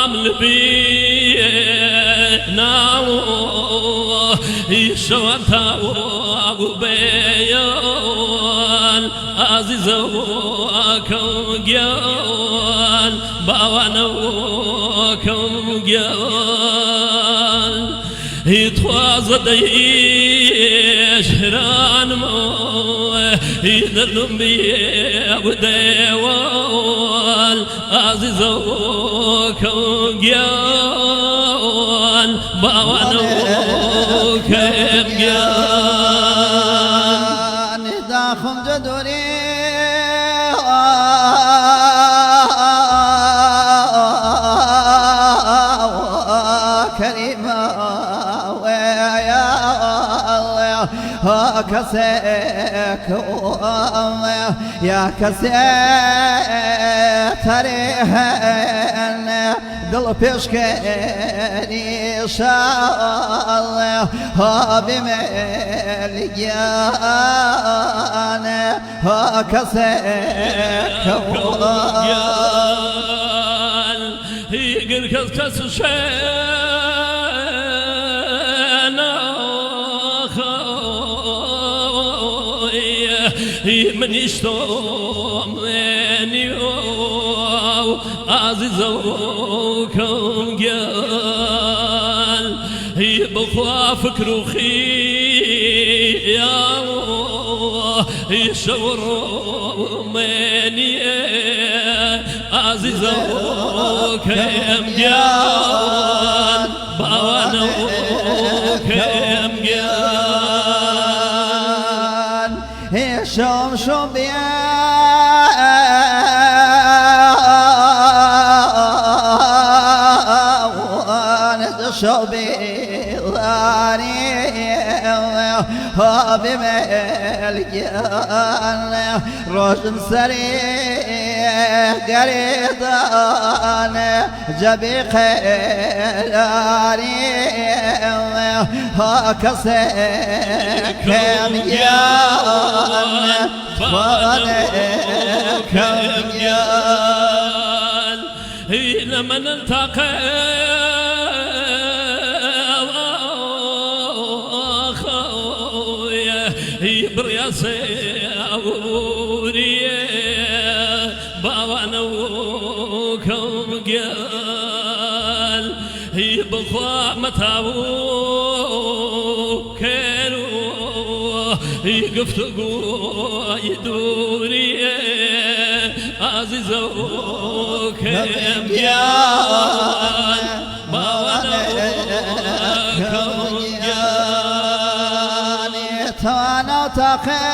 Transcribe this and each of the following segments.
بام لبي ناو يشوانتا وبيان عزيزو كوجيان باوانو كوجيان يتواز ديش هران مو يدلم بيه وديوال عزيزو كوجيان باوانو كوجيان داخل جدوري كريمة ويا الله كسيك يا كسيك تريهن دل بيشكني شاء بمليان كسيك يقل كسكس شينا من يشتم منيو عزيزوكم قال يبقى فكرو خيال يشوروا مني عزيزوكم قال باوانوكم قال شوم شوم بيا شوبي لاني بمليان روشن سريع قريضان جبي خيلاني كسيك ميان فانك ميان لما نلتقي برياسي أوريه باوانوكم قال يبخوا متاو كيرو يقفتقوا يدوريه عزيزوكم قال باوانوكم قال تانا تخيل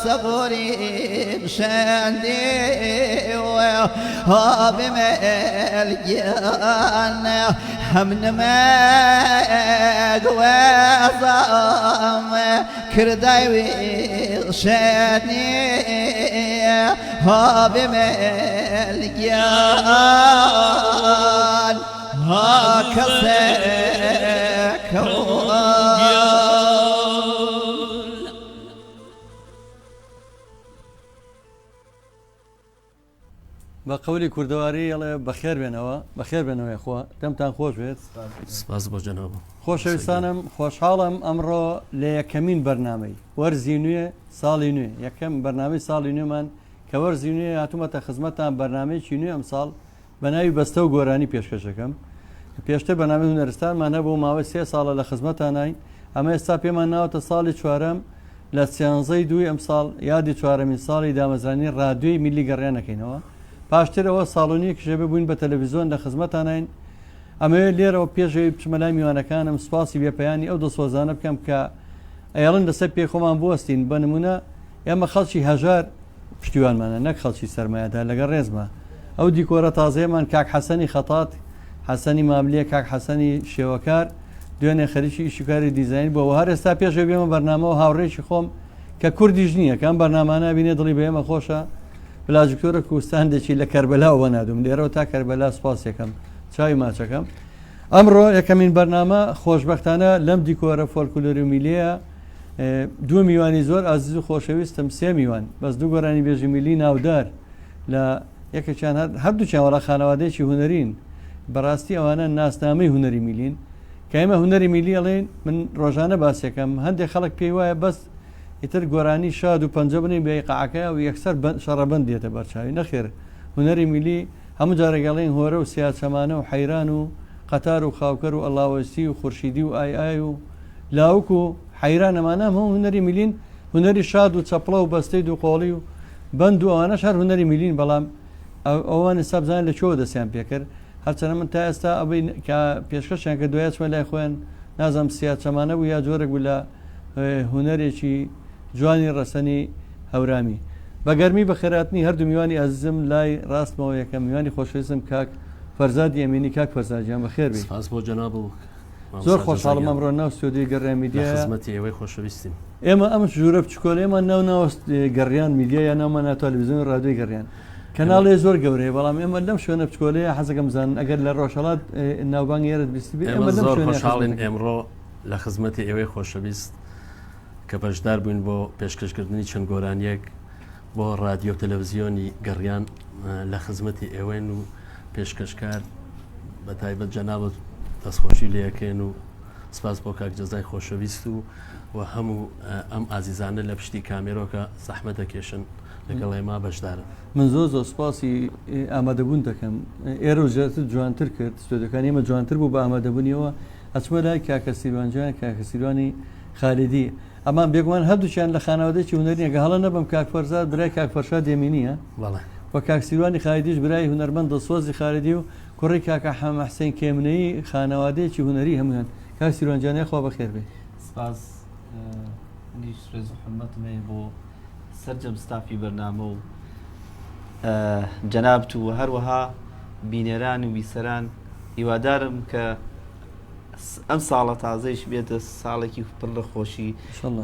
صبري بشندي بمليان همن ما قوازم كرداوي شاني بمليان هكذاك بقولي كردواري يلا بخير بينوا يا اخوة دمتان خوش بيت سپاس بۆ جەناب خۆشەویستانم خۆشحاڵم ئەمڕۆ لە یەکەمین بەرنامەی وەرزی نوێ ساڵی نوێ یەکەم بەرنامەی ساڵی نوێمان کە وەرزی نوێ هاتوومەتە خزمەتان بەرنامەیەکی نوێ ئەمساڵ بە ناوی بەستە و گۆرانی پێشکەشەکەم پێشتر بەرنامەی هونەرستانمان هەبوو ماوەی 3 ساڵە لە خزمەتانای ئەمە ئێستا پێمان ناوەتە ساڵی چوارەم لە سیانزەی دووی ئەمساڵ یادی چوارەمین ساڵی دامەزرانی ڕادیۆی میلی گەڕیانەکەینەوە پاشترەوە ساڵونی کشە ببووین بە تەلەڤیزۆن لە خزمەتانین ئەمەوێت لێرەوە پێشەوەی بچمەلای میوانەکانم سوپاسی بێپەیانی ئەو دەسۆزانە بکەم کە ئەیڵن لەسەر پێ خۆمان بوەستین بە نمونە ئێمە خەڵکی هەژار پشتیوانمانە نەک خەڵکی سەرمایەدار لەگەڵ ڕێزمە ئەو دیکۆرە تازەیەمان کاک حەسەنی خەتات حەسەنی ماملیە کاک حەسەنی شێوەکار دوێنێ خەریکی ئیشوکاری دیزاین بۆەوە هەر ئێستا پێشەوە بێمە بەرنامەوە هاوڕێکی خۆم کە کوردیش نییە کەم بەرنامانە بینێ دڵی بە ئێمە خۆشە بلاجکتۆرە کوستاندێکی لە کەربەلاوە نادوم لێرەوە تا کەربەلا سوپاسێکم چاوی ماچەکەم ئەمڕۆ یەکەمین بەرنامە خۆشبەختانە لەم دیکۆرە فۆلکلۆری میلیە دوو میوانی زۆر ئازیز و خۆشەویستم، سێ میوان بەس دوو گۆرانی بێژی میلی ناودار لە یەکێکیان هەردووچیان وەڵا خانەوادەیەکی هوەرین بەڕاستی ئەوانە ناسنامەی هوەری میلین کە ئێمە هوەری میلی ئەڵێن من ڕۆژانە باسیەکەم هەندێک خەڵک پێی وایە بەس ئیتر گۆرانی شاد و پەنجە بنی بێقعەکە و یەکسەر شەڕەبند دێتە بەرچاوی نەخێر هوەری میلی هەموو جارێگەڵێن هۆرە و سیاچەمانە و حەیران و قەتار و خاوکەر و ئەڵاوەسی و خورشیدی و ئای و لاوک و حەیران ئەمانە هەموو هوەری میلین هوەری شاد و چەپڵە و بەستەی دوو قۆڵی و بند و ئەوانەش هەر هوەری میلین بەڵام ئەوان سابزان لە چۆ دەستیان پێکرد هەرچەنە من تا ئێستا ئەوەی کە پێشکەشیان کە دوای چوە لای خۆیان نازانم سیاچەمانە بوو یا جۆرێک بوو لە هوەرێکی جوانی ڕەسەنی هەورامی بە گەرمی بە خێراتنی هەردوو میوانی ئازیزم لای ڕاستمەوە یەکەم میوانی خۆشەویستم کاک فەرزادی ئەمینی کاک فەرزادیان بەخێر بێ سپاس بۆ جەناب و زۆر خۆشحاڵم ئەمڕۆ ناو ستۆدیۆی گەڕای میدیایە خزمەتی ئێوەی خۆشەویستیم ئێمە ئەم ژوورە بچکۆلەیەمان ناو گەڕیان میدیە یا ناومانە تەلەڤیزیۆن و رادیۆی گەڕیان کەناڵێ زۆر گەورەیە بەڵام ئێمە لەم شوێنە بچکۆلەیە حەزەکەم بزانن ئەگەر لە ڕۆژهەڵات ناوبانگ ئێرە بیستی بێ ئێمە زۆر خۆشحاڵین ئێمڕۆ لە خزمەتی ئێوەی خۆشەویست کە بەشدار بووین بۆ پێشکەشکردنی چەند گۆرانیەک بۆ رادیۆ تەلەڤیزیۆنی گەڕیان لە خزمەتی ئێوەن و پێشکەشکار بە تایبەت جەنابەت دەستخۆشی لەکەن و سپاس بۆ کاک جەزای خۆشەویست و هەموو ئەم ئازیزانە لە پشتی کامێرۆکە زەحمەتە کێشن لەگەڵ ئێمە بەشدارن من زۆر سوپاسی ئامادەبوون دەکەم ئێرە زیاتر جوانتر کرد ستۆدیۆکانی ئێمە جوانتر بوو بە ئامادەبوونیەوە ئەچمە لای کاکە سیروانجیان کاکە سیروانی خالدی ئەمان بێگومان هەردووچیان لە خانەوادەیەکی هوەرینەکە هەڵە نەبم کاک فەرزاد برای کاک فەرشاد دێمینیە وە کاک سیروانی خالدیش برای هونەرمەند دڵسۆزی خالدی و کوڕی کاکە حەسەین کێمنەی خانەوادەیەکی هوەری هەمویان کاک سیروانجیانەیە خوا بەخێر بێ سپاس نیش ڕێز و حرمەتمێ بۆ سەرجەم ستافی بەرنامە و جەنابت و هەروەها بینێران و بیسەران هیوادارم کە ئەم ساڵە تازەیش بێتە ساڵێکی پڕ لە خۆشی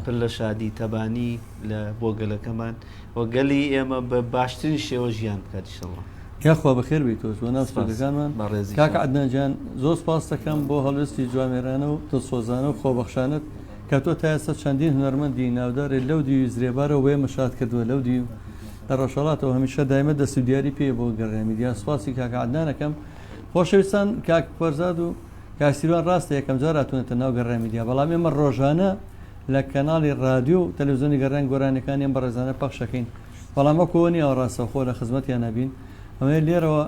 پڕ لە شادی تەبانی لە بۆ گەلەکەمان وە گەلی ئێمە بە باشترین شێوە ژیان بکات ئینشەڵڵا یاخوا بەخێر بیت تۆ ناسپەکانمان کاکە عەدنانجان زۆر سپاس دەکەم بۆ هەڵوێستی جوامێرانە و دڵسۆزانە و خۆبەخشانت کە تۆ تا ئێستا چەندین هونەرمەندی ناودارێ لەو دی زرێبارەوە وێ مەشاد کردووە لەو دی لە ڕۆژهەڵاتەوە هەمیشە دایمە دەست و دیاری پێ بۆ گەڕای میدیا سپاسی کاکە عەدنانەکەم خۆشەویستان کاک فەرزاد و کاسیروان ڕاستە یەکەم جار هاتوونەتە ناو گەڕای میدیا بەڵام ئێمە ڕۆژانە لە کەناڵی رادیۆ و تەلەڤیزیۆنی گەڕان گۆرانەکانیان بەڕێزانە پەخشەکەین بەڵام وەکۆنی ئەو ڕاستەخۆ لە خزمەتیان نەبین ئەمە لێرەوە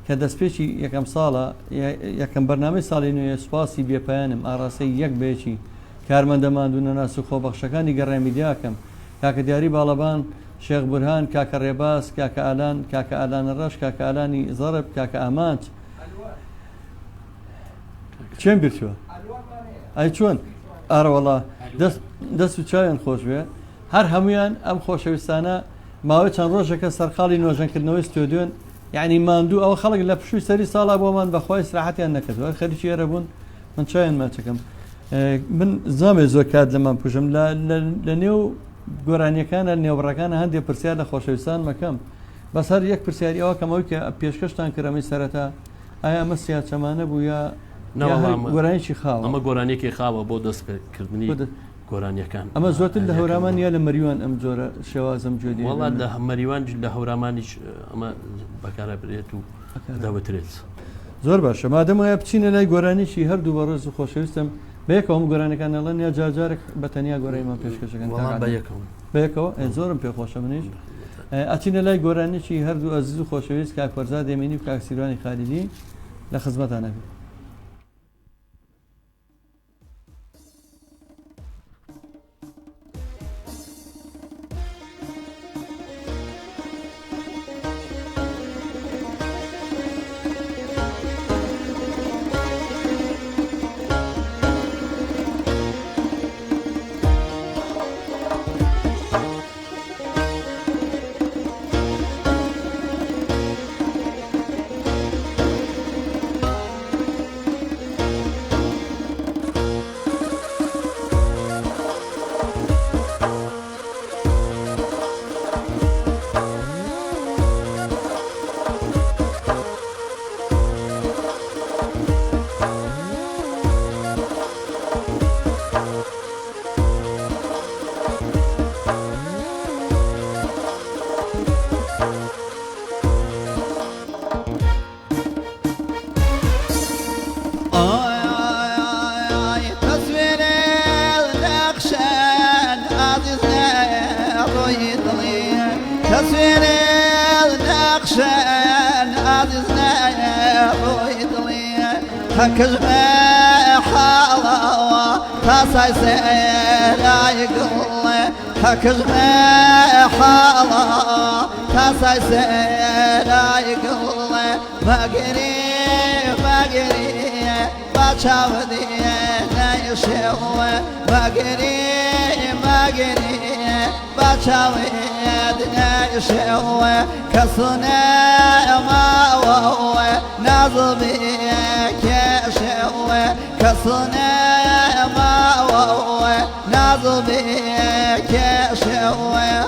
کە دەستپێکی یەکەم ساڵە یەکەم بەرنامەی ساڵی نوێ سوپاسی بێپایانم ئاڕاستەی یەک بێکی کارمەندەماند و نەناس و خۆبەخشەکانی گەڕای میدیاکەم کاکە دیاری باڵەبان شێخ بورهان کاکە ڕێباس کاکە ئالان کاکە ئالانە ڕەش کاکە ئالانی زەرب کاکە ئامانج چێن برچوە ئای چۆن ئارەوەڵا دەست و چاویان خۆش بێ هەر هەمویان ئەم خۆشەویستانە ماوەی چەند ڕۆژەکە سەرخاڵی نۆژەنکردنەوەی ستۆدیۆن یعنی ماندوو ئەو خەڵک لە پشووی سەری ساڵا بۆمان بەخوای سراحەتیان نەکردوە خەریکی ئێرە بوون من چاویان ماچەکەم من زامێ زۆر کات لەمان پوشم لە نێو گۆرانیەکانە نێوبڕەکانە هەندێک پرسیار لە خۆشەویستان مەکەم بەس هەر یەک پرسیاری ئەوە کەمەوەی کە پێشکەشتان کردەمەی سەرەتا ئایا ئەمە سیاچەمانە بوو یا گۆرانێکی خاوە ئەمە گۆرانێکی خاوە بۆ دەستکردنی گۆرانیەکان ئەمە زۆرتر لە هەورامان یا لە مەریوان ئەم جۆرە شێوازم جێدی وڵات لە مەریوان لە هەورامانیش ئەمە بەکارە برێت و دەوترێت زۆر باشە مادەمە بچینە لای گۆرانیشی هەردوو بە ڕێز و خۆشەویستم بەیەکەوەم گۆرانەکان ئەڵەن یا جارجارێک بە تەنیا گۆرەیمان پێشکەشەکەن بەیەکەوە زۆرم پێ خۆشە منیش ئەچینە لای گۆرانێکی هەردوو ئەزیز و خۆشەویست کاک فەرزاد ئەمینی و کاک سیروانی خالیدی لە خزمەتانە بێت هكذا حالا تاساي سيرا يقول هكذا حالا تاساي سيرا يقول مقري بچاودي نيشوا مقري بچاودي نيشوا كسنا ما وهو نظبي كشوا كسنا ما وهو نظبي كشوا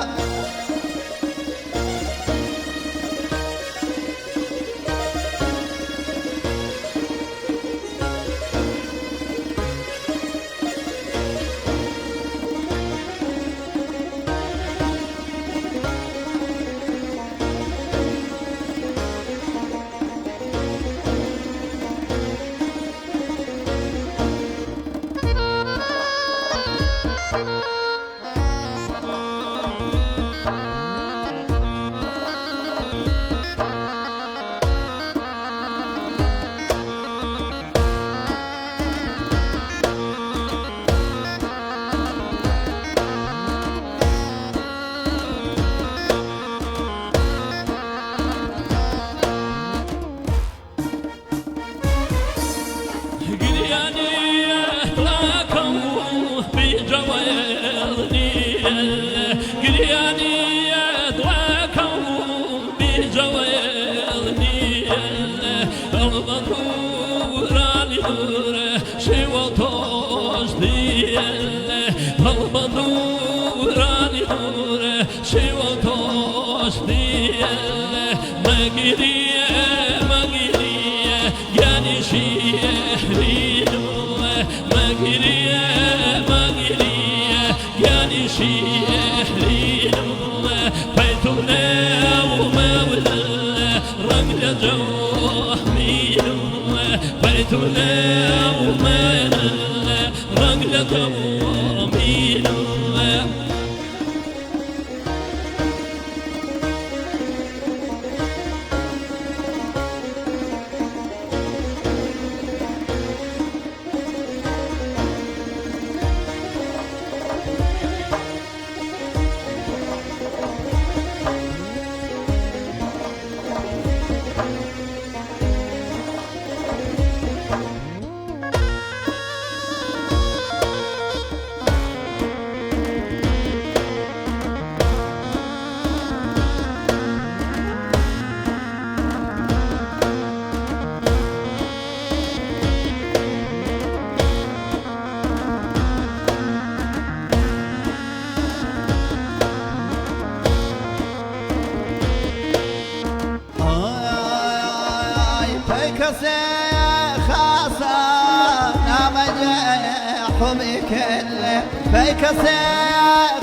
فيك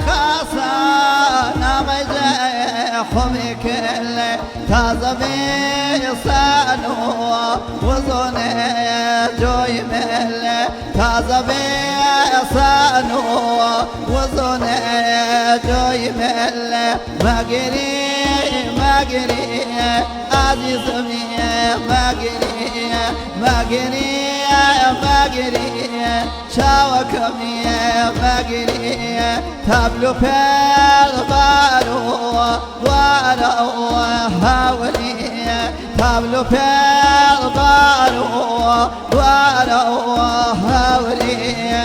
خاصة نمج حمك تازبي صانو وزن جوي مل تازبي صانو وزن جوي مل مقري عزيز مقري شاوكمي مقري تبلو بارو وارو هاولي تبلو بارو وارو هاولي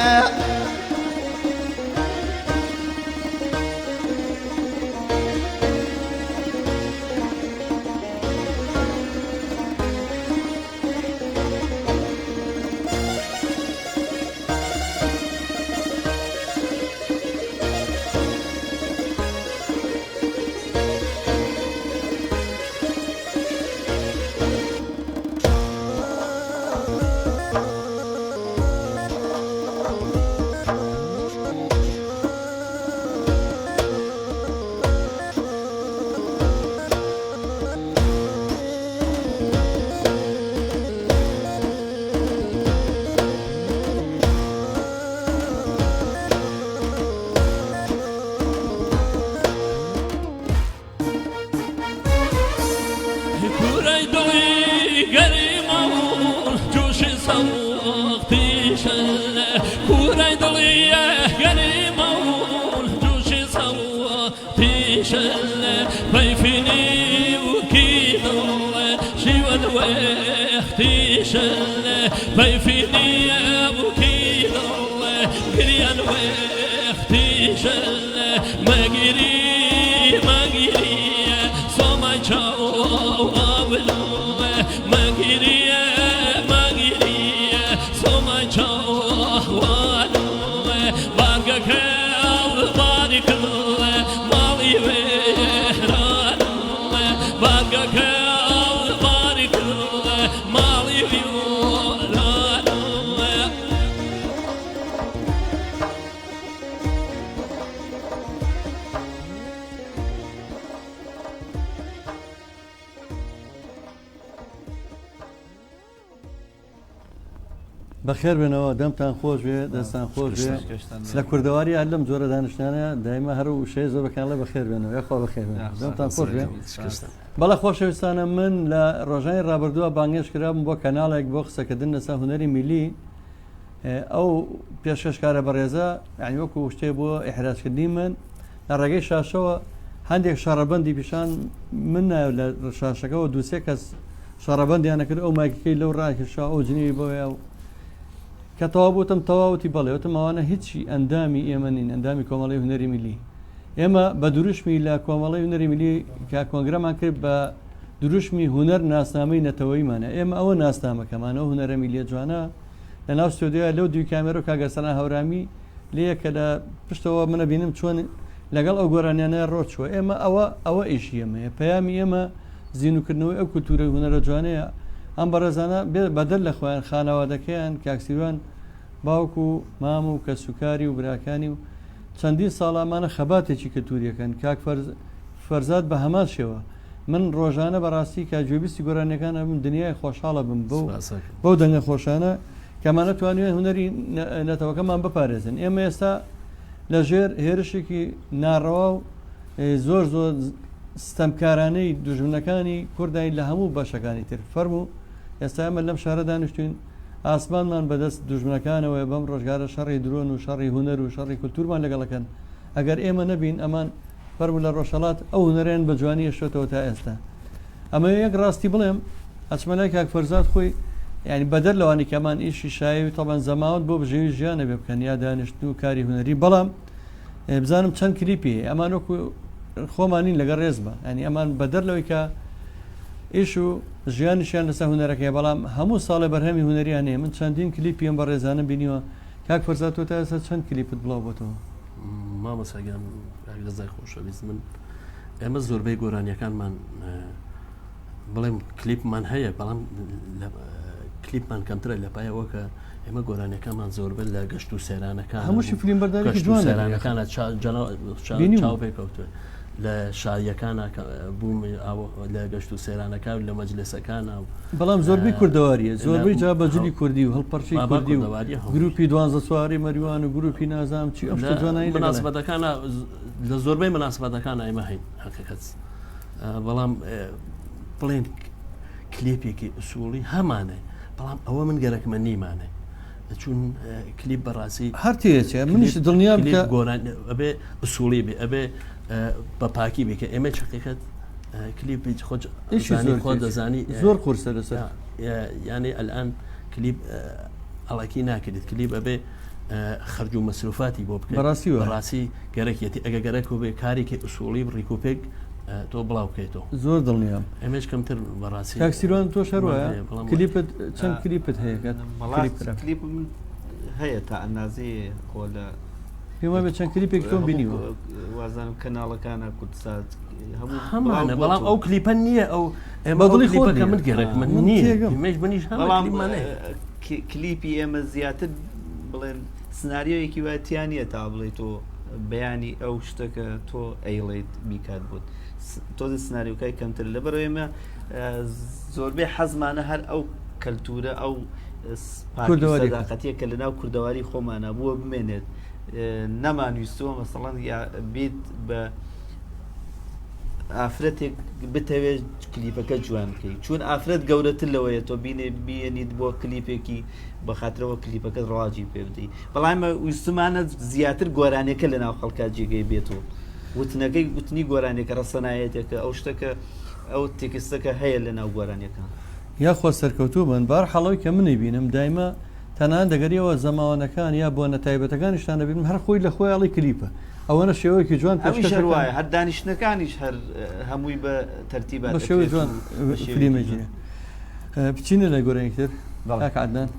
سوقتي شل كوري دلية قلي مول جوشي سوقتي شل ضيفني وكيد الله شي والوقتي شل ضيفني وكيد الله قري الوقتي شل ما قري صوما جاو أولو ما قري صوما جاو أولو بارك بارك الله مالي ويران بارك بارك الله مالي ويران بەخێر بنەوە دەمتان خۆش بێ دەستان خۆش بێ لە کوردەواری هەر لەم جۆرە دانیشتانە دایما هەر و شەی زۆرەکان لە بەخێر بێنەوە یاخوا بەخێر بێن دەمتان خۆش بێ بەڵە خۆشەویستانە من لە ڕۆژانی ڕابردووە بانگێش کرابم بۆ کەناڵێک بۆ قسەکردن لەسەر هونەری میلی ئەو پێشکەشکارە بەڕێزە یعنی وەکو شتێ بۆ ئیحراجکردنی من لە ڕێگەی شاشەوە هەندێک شارەبەندی پیشان من لە شاشەکەەوە دووسێ کەس شارەبەندیانە کرد ئەو مایکەکەی لەو ڕاکێشا ئەو جنێوی بۆیە کە تەوا بوتم تەواوتی بەڵێ وتم ئەوانە هیچی ئەندامی ئێمە نین ئەندامی کۆمەڵی هونەری میلی ئێمە بە دروشمی لە کۆمەڵی هونەری میلی کە کۆنگرەمان کرد بە دروشمی هونەر ناسنامەی نەتەوەیمانە ئێمە ئەوە ناسنامەکەمانەوە هونەرە میلیە جوانە لە ناو ستۆدیۆیە لەو دوی کامێرە و کاگەسەنا هەورامی لێیە کە لە پشتەوە منە بینم چۆن لەگەڵ ئەو گۆرانیانە ڕۆچوە ئێمە ئەوە ئیشی ئێمەیە پەیامی ئێمە زیینوکردنەوەی ئەو کولتورە هونەرە جوانەیە ئەم بەڕێزانە بەدەر لە خۆیان خانەوادەکەیان کاکسیروان باوکو و مام و کە سوکاری و براکانی و چەندین ساڵامانە خەباتێکی کەلتوریەکەن کاک فەرزاد بە هەمان شێوە من ڕۆژانە بەڕاستی کە گوێبیستی گۆرانیەکانە بم دنیای خۆشحاڵە بم بەو دەنگە خۆشانە کەمانە توانوێن هونەری نەتەوەکەمان بپارێزن ئێمە ئێستا لە ژێر هێرشێکی ناڕەوا و زۆر ستەمکارانەی دوژمنەکانی کوردای لە هەموو بەشەکانی تر فەرموو ئێستا ئەمە لەم شارە دانیشتوین ئاسمانمان بەدەست دوژمنەکانەوە بەم ڕۆژگارە شەڕی درۆن و شەڕی هونەر و شەڕی کولتورمان لەگەڵەکەن ئەگەر ئێمە نەبین ئەمان فەرموو لە ڕۆژهەڵات ئەو هونەرێن بە جوانی شێتەوە تا ئێستا ئەمە یەک ڕاستی بڵێم ئەچمەلای کاک فەرزاد خۆی یعنی بەدەر لەوانی کەمان ئیشی شایوی تەبەن زەماوت بۆ بژێوی ژیانە بێ بکەن یا دانیشتن و کاری هونەری بەڵام بزانم چەند کلیپی ئەمان وەکو خۆمانین لەگەڵ ڕێز بە ینی ئەمان بەدەر لەوەی کە ئیش و ژیانیشیان لەسەر هونەرەکەی بەڵام هەموو ساڵێ بەرهەمی هونەریان هەیە من چەندین کلیپیم بە ڕێزانە بینیوە کاک فەرزاد تۆ تا ئێستا چەند کلیپت بڵاو بۆتەوە مامەساگیان گەزای خۆشەویست من ئێمە زۆربەی گۆرانیەکانمان بڵێم کلیپمان هەیە بەڵام کلیپمان کەمترە لە پایەوە کە ئێمە گۆرانەکەمان زۆربە لە گەشت و سێرانەکان هەمووشی فیلم بەرداری جوان سێرانەکانە چاو پێکەوتوێ لە شایەکانە بووم لە گەشت و سێرانەکە لە مەجلسەکانە بەڵام زۆربەی کوردەواریە زۆربەی جا بەجلی کوردی و هەڵپەرچی کوردی و گروپی 12 سواری مەریوان و گروپی نازام چی ئەم جوانایی مناسبەتەکانە لە زۆربەی مناسبەتەکان ئێمە هەین حقیقەت بەڵام بڵێن کلیپێکی ئوسوڵی هەمانە بەڵام ئەوە من گەرەکمە نیمانە چون کلیپ بەڕاستی هەرتێچە منیش دڵنیا گۆران ئەبێ ئوسوڵی بێ ئەبێ بە پاکی بێ کە ئێمە حقیقەت کلیپی خۆ دەزانی زۆر قورسە لەسەر یعنی ئەلان کلیپ ئەڵکی ناکرێت کلیپ ئەبێ خەرج و مەسروفاتی بۆ بکە بەڕاستی گەرەکێتی ئەگە گەرەک بێ کارێکی ئوسوڵی ڕیکوپێک تۆ بڵاو بکەیتەوە زۆر دڵنیام ئێمەش کەمتر بەڕاستی تاکسیروان تۆ شەروایە کلیپت چەند کلیپت هەیە کلیپ هەیە تا ئەندازێ خۆ لە پێما بێت چەند کلیپێک تۆم بینیوە وازانم کەناڵەکانە کوردستان هەمانە بەڵام ئەو کلیپە نییە ئەو ئێمە دڵی خۆکە من گەرەک من نییە مێش بنیش هەڵامانێ کلیپی ئێمە زیاتر بڵێن سناریۆیەکی وایەتیانە تا بڵێ تۆ بەیانی ئەو شتەکە تۆ ئەیڵێت بیکات بوت تۆ سناریۆکای کەمتر لەبەرەوە ئێمە زۆربەی حەزمانە هەر ئەو کەلتورە ئەو سەداقەتیە کە لەناو کوردەواری خۆمانە بووە بمێنێت نەمانویستەوە مەسەڵەن یا بیت بە ئافرەتێک بتەوێت کلیپەکە جوان بکەیت چون ئافرەت گەورەتر لەوەیە تۆ بینیت بۆ کلیپێکی بە خاطرەوە کلیپەکە ڕواجی پێ بدەیت بەڵام ویستمانە زیاتر گۆرانەکە لە ناو خەڵکا جێگەی بێتەوە وتنەکەی وتنی گۆرانێکە ڕەسەنایەتێکە ئەو شتەکە ئەو تێکستەکە هەیە لە ناو گۆرانەکان یاخۆ سەرکەوتوو بن بار حەڵەوەی کە منی بینم دایمە تەنان دەگەریەوە زەماوانەکان یا بۆ نەتایبەتەکانیشتان دەبینم هەر خۆی لە خۆی ئەڵی کلیپە ئەوەنە شێوەیەکی جوان هەمیشە وایە هەر دانیشتەکانیش هەر هەمووی بە تەرتیبات بە شێوەی جوان فلیمەجیە بچینە لە گۆرانێکتر کاک عەدنان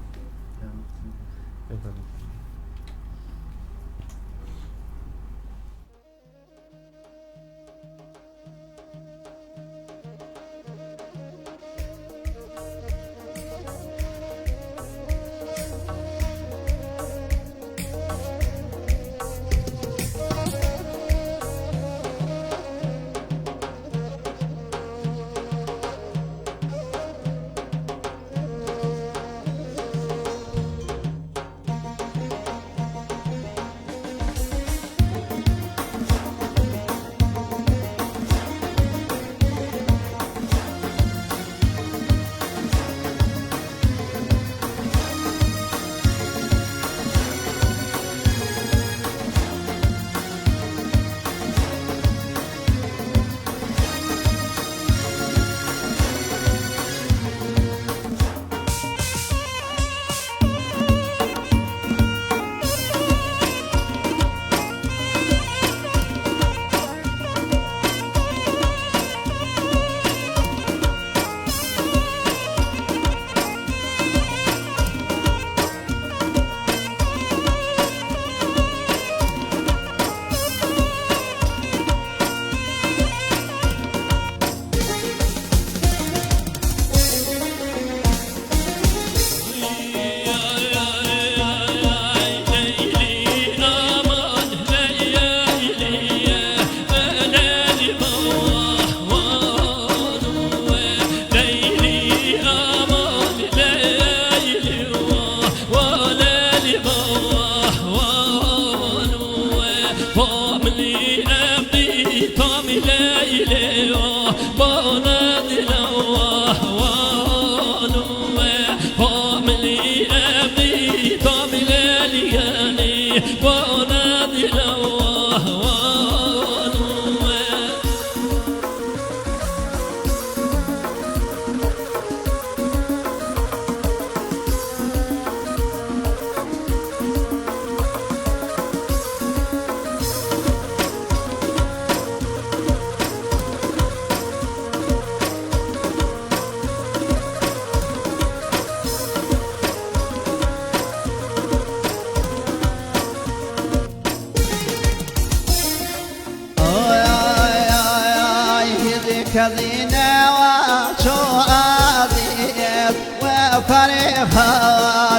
كذينا وشو عظيم وفريق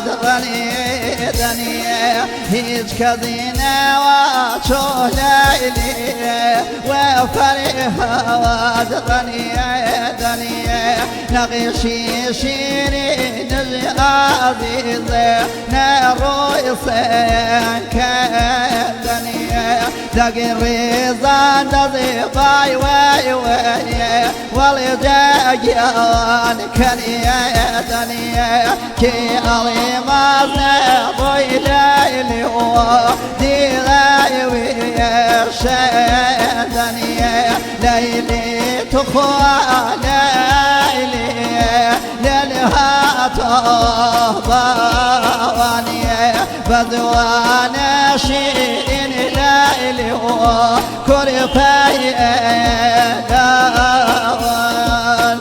درني دنيا هيج كذينا وشو ليلي وفريق درني دنيا نغشي شيرين العزيز نرويسن كدنيا دقي الرزان دزي باي واي واي والجايان كنيا دنيا كي علي مازنا ضي ليلي وديغاي ويشان دنيا ليلي تخوى ليلي ليلها طهباني بدوانا شيرين ليلي وكرفاي داوان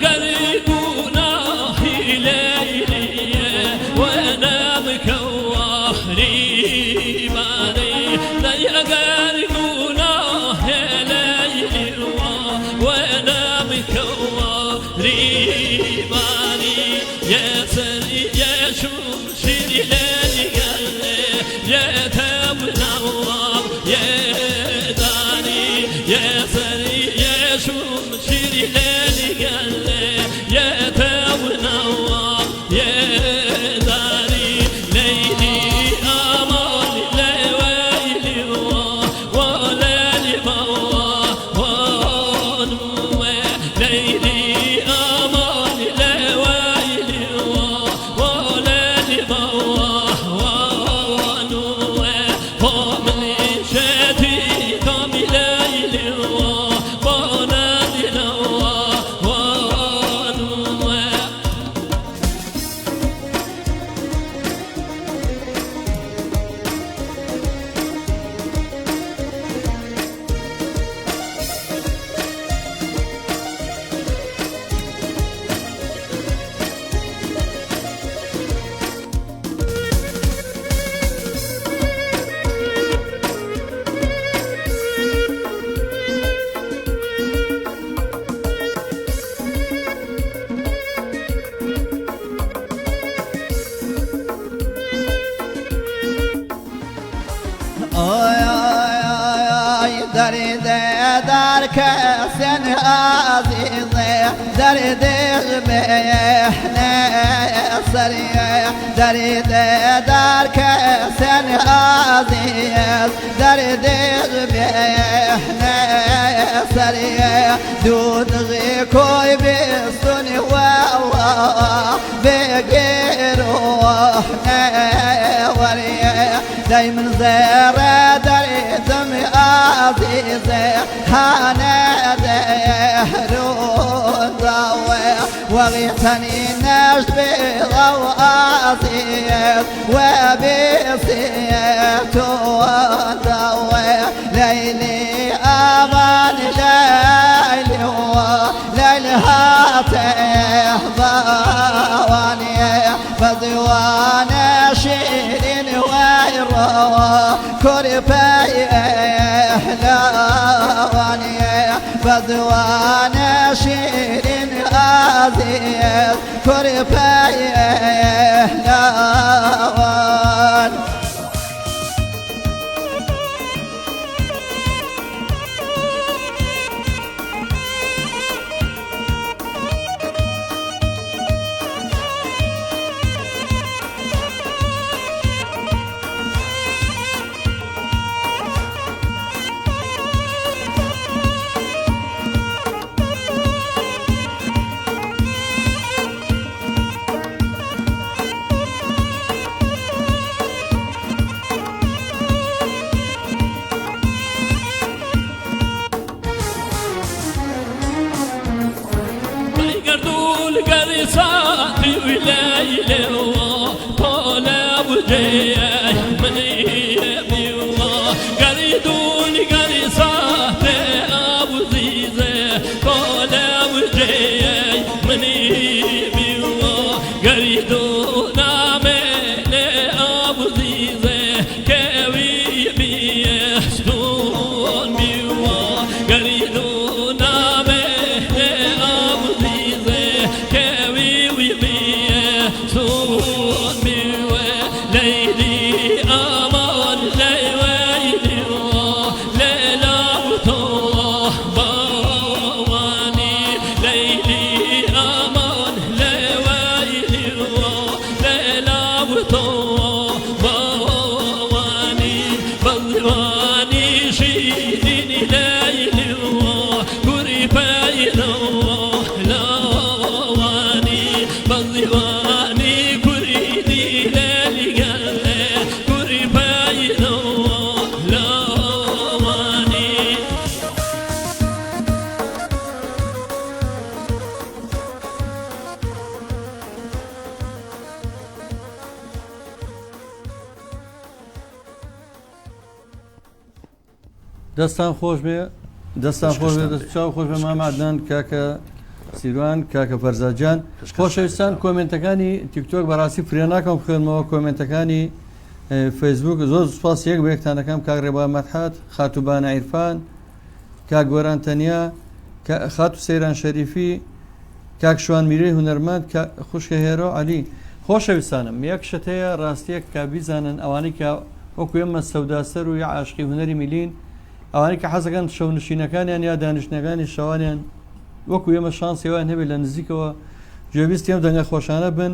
قلبنا ليلي يا سري يا شوم شيري ليلي قال يا تونا يا داري ليلي أمان لويلي وليلي بوان ليلي أمان لويلي وليلي بوان فمن شتي كامي ليلي بنادي لوان درد در کسین عزیزه درد بهنه سریه درد در کسین عزیز درد بهنه سریه دود غی کوی بستونی والله بگیروه نه وریه دايما زيرة دري دمي عزيزة هانا دهرون ضوي وغيثني نشبه غوازيز وبيسيت ضوي ليلي أمان ليلي وليلي هاته ضواني فضوان شيرين ويروا كربي لواني فضوان شيرين عزيز كربي لوان صاحي وليلي طالب وجاي مني بيوا قريدوني قري صاحي ابو زيزه طالب وجاي مني بيوا قريدونا من ابو زيزه كوي بيشتون بيوا قريدونا من ابو زيزه سون بيوه ليلي أمان ليلي ليلى وطواني ليلي أمان ليلي ليلى وطواني بلواني شيريني ليلي كريباي لواني بلواني دەستان خۆش بێ دەستان خۆش بێ دەستچاو خۆش بە مام عەدنان کاکە سیروان کاکە فەرزادجان خۆشەویستان کۆمنتەکانی تیکتۆک بەڕاستی فرێ ناکەم بخوێنمەوە کۆمنتەکانی فەیسبوک زۆر سوپاس یەک بە یەکتانەکەم کاک ڕێبا مەدحات خاتوبانە عیرفان کاک گۆران تەنیا خاتو سەیران شەریفی کاک شوان میرەی هونەرمەند خوشکە هێرۆ عەلی خۆشەویستانم یەک شت هەیە ڕاستیەک کا بیزانن ئەوانەی کە وەکو ئێمە سەوداسەر و یا عاشقی هونەری میلین ئەوانی کە حەزەکەن شەو نشینەکانیان یا دانیشتنەکانی شەوانیان وەکو ئێمە شانسیوان هەبێت لە نزیکەوە گوێبیستی ئەم دەنگە خۆشانە بن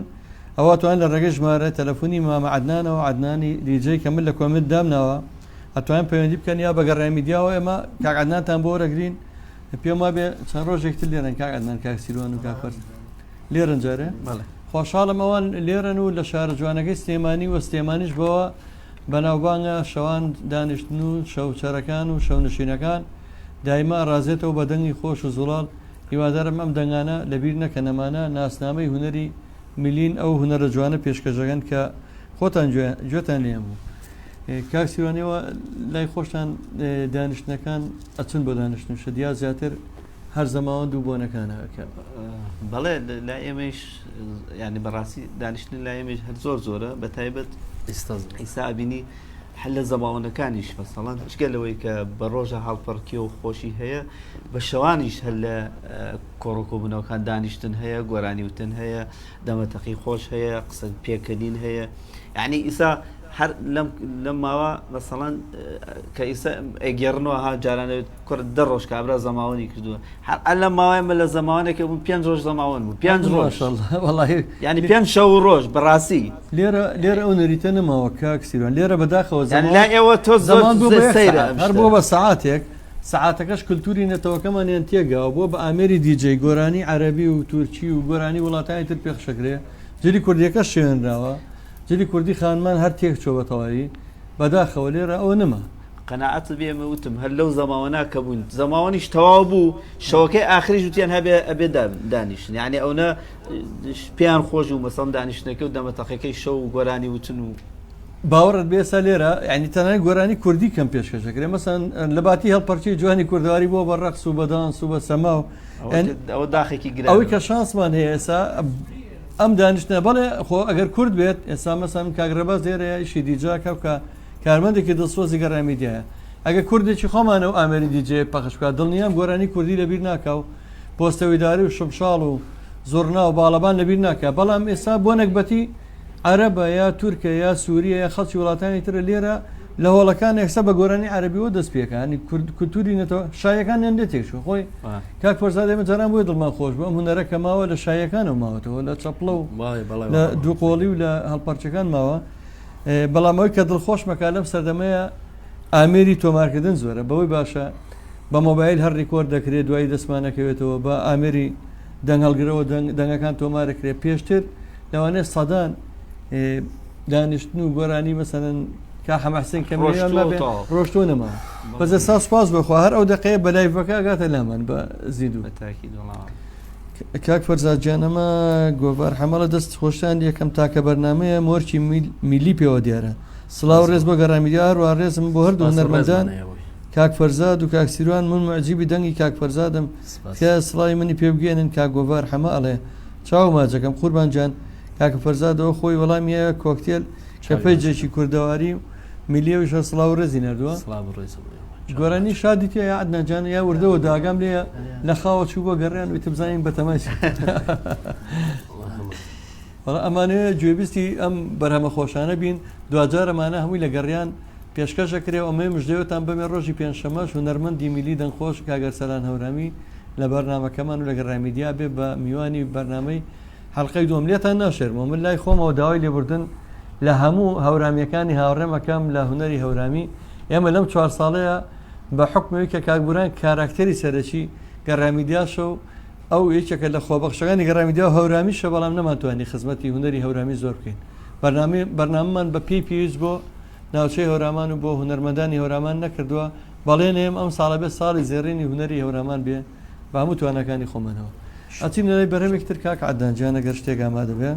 ئەوە توان لە ڕێگەی ژمارە تەلەفۆنی مامە عەدنانەوە عەدنانی دیجەی کە من لە کۆمنت دامناوە ئەتوانین پەیوەندی بکەن یا بە گەڕای میدیاوە ئێمە کاک عەدنانتان بۆ وەرەگرین پێم وابێ چەند ڕۆژێکتر لێرن کاک عەدنان کاک سیروان و کاک فەرز لێرن جارێ خۆشحاڵم ئەوان لێرن و لە شارە جوانەکەی سلێمانی و سلێمانیش بەوە بەناوبانگە شەوان دانیشتن و شەوچەرەکان و شەونشینەکان دایما ڕازێتەوە بە دەنگی خۆش و زوڵال هیوادارم ئەم دەنگانە لەبیر نەکە نەمانە ناسنامەی هونەری میلین ئەو هونەرە جوانە پێشکەشەکەن کە خۆتان گوێتان لێم بوو کاک سیروانیەوە لای خۆشتان دانیشتنەکان ئەچون بۆ دانیشتن شدیا زیاتر هەر زەماوەند و بۆنەکانەکە بەڵێ لا ئێمەش ینی بەڕاستی دانیشتن لا ئێمەش هەر زۆر زۆرە بە تایبەت ئیسابینی هەل لە زەماوەندەکانیش مەسەڵەن چگەلەوەی کە بە ڕۆژە هەڵپەرکی و خۆشی هەیە بە شەوانیش هەر لە کۆڕۆکۆبوونەوەکان دانیشتن هەیە گۆرانی وتن هەیە دەمەتەقی خۆش هەیە قسە پێکەنین هەیە یعنی ئیسا هەر لەم ماوە مەسەڵەن کە ئیسا ئەگەڕنەوە ها جارانەوێت کورد دە ڕۆژ کابرا زەماوەنی کردووە هەر لەم ماوایمە لە زەماوانێکە بوون 5 ڕۆژ زەماوەن بوو 5 ڕۆژ ینی 5 شەو ڕۆژ بەڕاستی لێرە ئەو نەریتە نەماوە کاک سیروان لێرە بەداخەوە لا ئێوە تۆ زەمان هەر بۆ بە سەعاتێک سەعاتەکەش کولتوری نەتەوەکەمانیان تێگاوە بۆ بە ئامێری دیجێ گۆرانی عەرەبی و تورکی و گۆرانی وڵاتانی تر پێخشەکرێ جلی کوردیەکە شوێنراوە جلی کوردی خانمان هەر تێک چۆ بەتەواوی بەداخەوە لێرە ئەوە نەما قەناعەت بێمە وتم هەر لەو زەماوەنا کە بوون زەماوەنیش تەواو بوو شەوەکەی ئاخریش وتیان هەبێ ئەبێ دانیشتن یعنی ئەوە پێیان خۆش و مەسەڵ دانیشتنەکە و دەمەتەقەکەی شەو و گۆرانی وتن و باوەڕت بێسا لێرە ینی تەنانەت گۆرانی کوردی کەم پێشکەشەکرێ مەسەن لە باتی هەڵپەرچی جوانی کوردواری بۆ بە ڕەقس و بەدانس و بە سەما و ئەوە داخێکی گرە ئەوەی کە شانسمان هەیە ئێستا ئەم دانیشتنە بەڵێ خۆ ئەگەر کورد بێت ئێستا مەسەن کاگرەباز لێرەیە ئیشی دیجاکە کە کارمەندێکی دڵسۆزی گەڕای میدیایە ئەگەر کوردێکی خۆمانە و ئامێری دیجێ پەخش بکات دڵنیام گۆرانی کوردی لەبیر ناکە و پۆستەویداری و شمشاڵ و زۆرنا و باڵەبان لەبیر ناکە بەڵام ئێستا بۆ نەکبەتی عەرەبە یا تورکە یا سووریە یا خەڵکی وڵاتانی ترە لێرە لە هۆڵەکان ئێستا بە گۆرانی عەرەبیەوە دەست پێکانی کولتوری نێتەوە شایەکان نێندێتێکشو خۆی کاک فەرزاد ئێمە جاران بۆی دڵمان خۆش بوو ئەم هونەرەکە ماوە لە شایەکانەوە ماوەتەوە لە چەپڵە و لە دووقۆڵی و لە هەڵپەرچەکان ماوە بەڵامەوەی کە دڵخۆش مەکا لەم سەردەمەیە ئامێری تۆمارکردن زۆرە بەوەی باشە بە مۆبایل هەر ڕیکۆرد دەکرێت دوایی دەستمانەکەوێتەوە بە ئامێری دەنگ هەڵگرەوە دەنگەکان تۆمارەکرێت پێشتر لەوانەیە سەدان دانیشتن و گۆرانی مەسەن کا حەماسین کەمیان ڕۆشتۆ نەما بەزە ساس بخوا هەر ئەو دقەیە بە لایڤەکە گاتە لامان بە زیدو کاک فەرزاد جانەمە گۆڤار حەمەڵە دەست خۆشتان یەکەم تاکە بەرنامەیە مۆرچی میلی پێوە دیارە سڵاو ڕێز بۆ گەڕامیدیار و ڕێزم بۆ هەردوو هونەرمەندان کاک فەرزاد و کاک سیروان من معجیبی دەنگی کاک فەرزادم کە سڵاوی منی پێ بگێنن کاک گۆڤار حەمە ئەڵێ چاو ماجەکەم قوربان جان کاک فەرزادەوە خۆی وەڵامیە کۆکتێل شەپەیجێکی کوردەواری میلیەویشە سڵاو ڕێزی نردووە گۆرانی شادی تێ یا عەدنان یا وردەوە داگام لێ لە خاوە چوو بۆ گەڕیان ویتە بزانین بە تەماشا ئەمانەیە گوێبیستی ئەم بەرهەمە خۆشانە بین دوجارەمانە هەمووی لە گەڕیان پێشکەشەکرێ ئەمەی مژدەوەتان بەمێ ڕۆژی پێنجشەمەش هونەرمەندی میلی دەنگخۆش کاگەر سەران هەورامی لە بەرنامەکەمان و لە گەڕامیدیا بێ بە میوانی بەرنامەی حەڵقەی دووەم لێتان ناشێرمەوە من لای خۆمەوە داوای لێبوردن لە هەموو هەورامیەکانی هاوڕێمەکەم لە هونەری هەورامی ئێمە لەم 4 ساڵەیە بە حکمەوەی کە کاکبوران کاراکتەری سەرەکی گەڕامیدیاشە و ئەو یەکێکە لە خۆبەخشەکانی گەڕامیدیا و هەورامیشە بەڵام نەماتوانی خزمەتی هونەری هەورامی زۆر بکەین بەرنامەمان بە پێویست بۆ ناوچەی هەورامان و بۆ هونەرمەندانی هەورامان نەکردووە بەڵێنێم ئەم ساڵە بێت ساڵی زێڕینی هونەری هەورامان بێ بە هەموو توانەکانی خۆمانەوە ئەچین لەلای بەرەمێکتر کاک عەدنان جان ئەگەر شتێک ئامادە بێ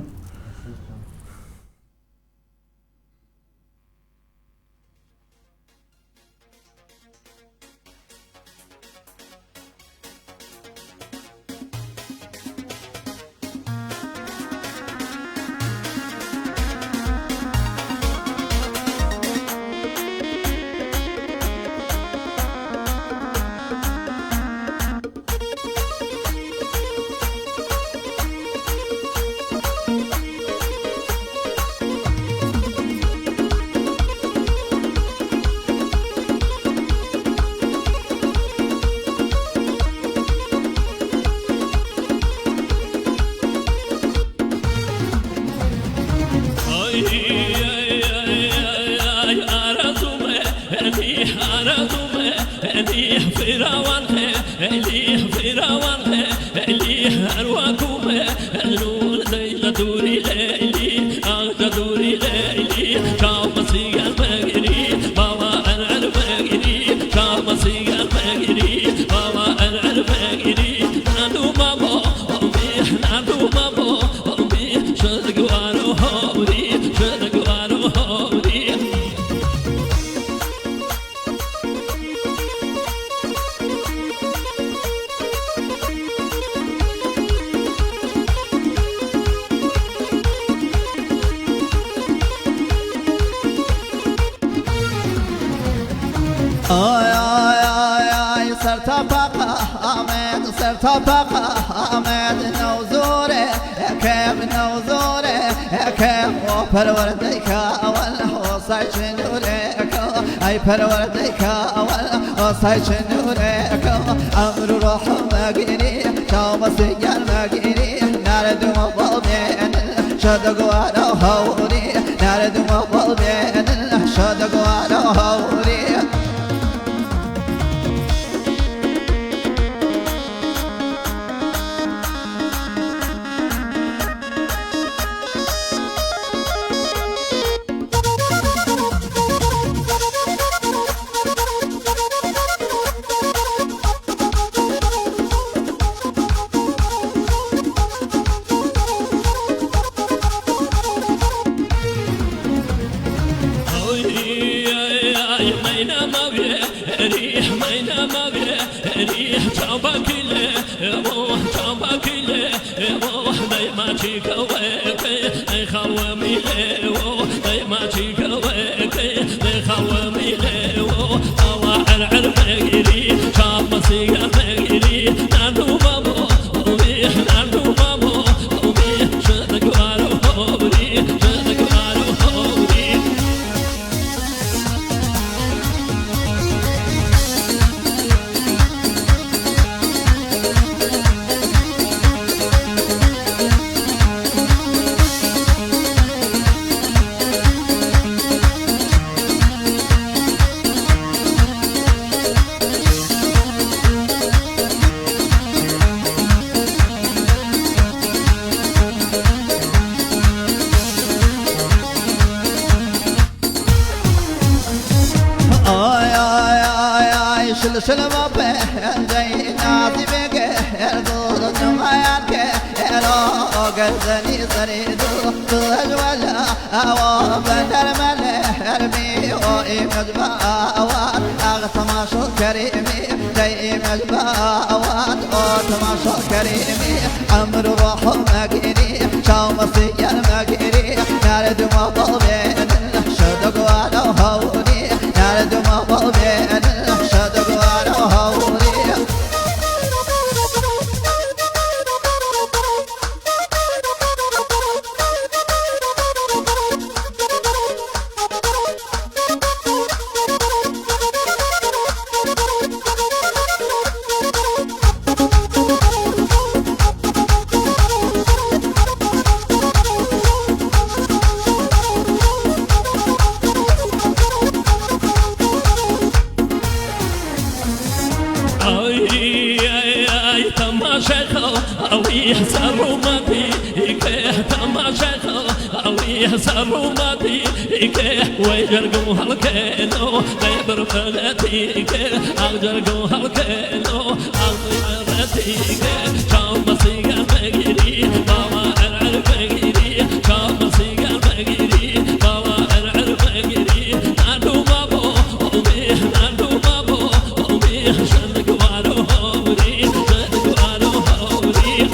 اللي فراوان اللي فراوان اللي أرواكم النور زي دوري ليلي دوري ليلي كامسي المجري بابا أنا المجري كامسي المجري بابا أنا المجري نادو بابا أمي نادو بابا أمي شدقوانو هوري شدقوانو هوري صرت أمد نوزوري كيف نوزوري كيف وبروردك والله صايش نورك أي بروردك والله صايش نورك أمر روح مجري شو مسير مجري نارد وبابين شدق وانا هوري نارد وبابين شدق وانا هوري شلما بين زي نادي بقى دور نمايان كيرو قلزني صريدو تجولا أو بندر ملهرمي وإيمج باوات أغتماشو كريمي زي إيمج باوات أغتماشو كريمي أمر روح مقري شاو مصير مقري نارد مطلبين شدق وانا هوني نارد مطلبين شدق وانا هوني يسروا ماتيك ويجرقوا هالكينو غيبر فلاتيك أجرقوا هالكينو أغيرتيك شام مصيق المجري بابا العرف مجري شام مصيق المجري بابا العرف مجري نادو بابو أمي نادو بابو أمي شنق وارو هوري شنق وارو هوري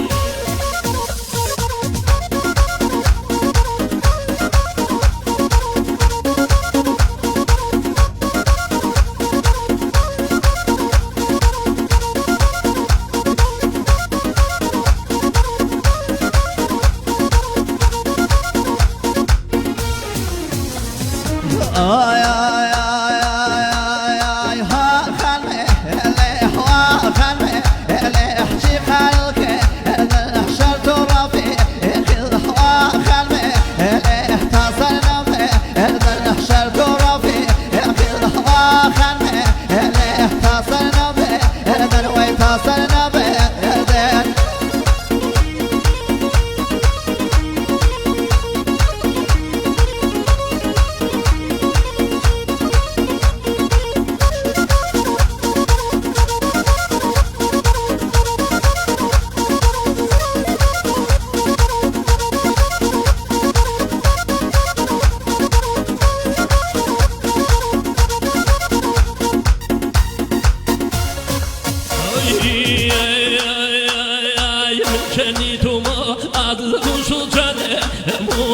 تصلنا بردين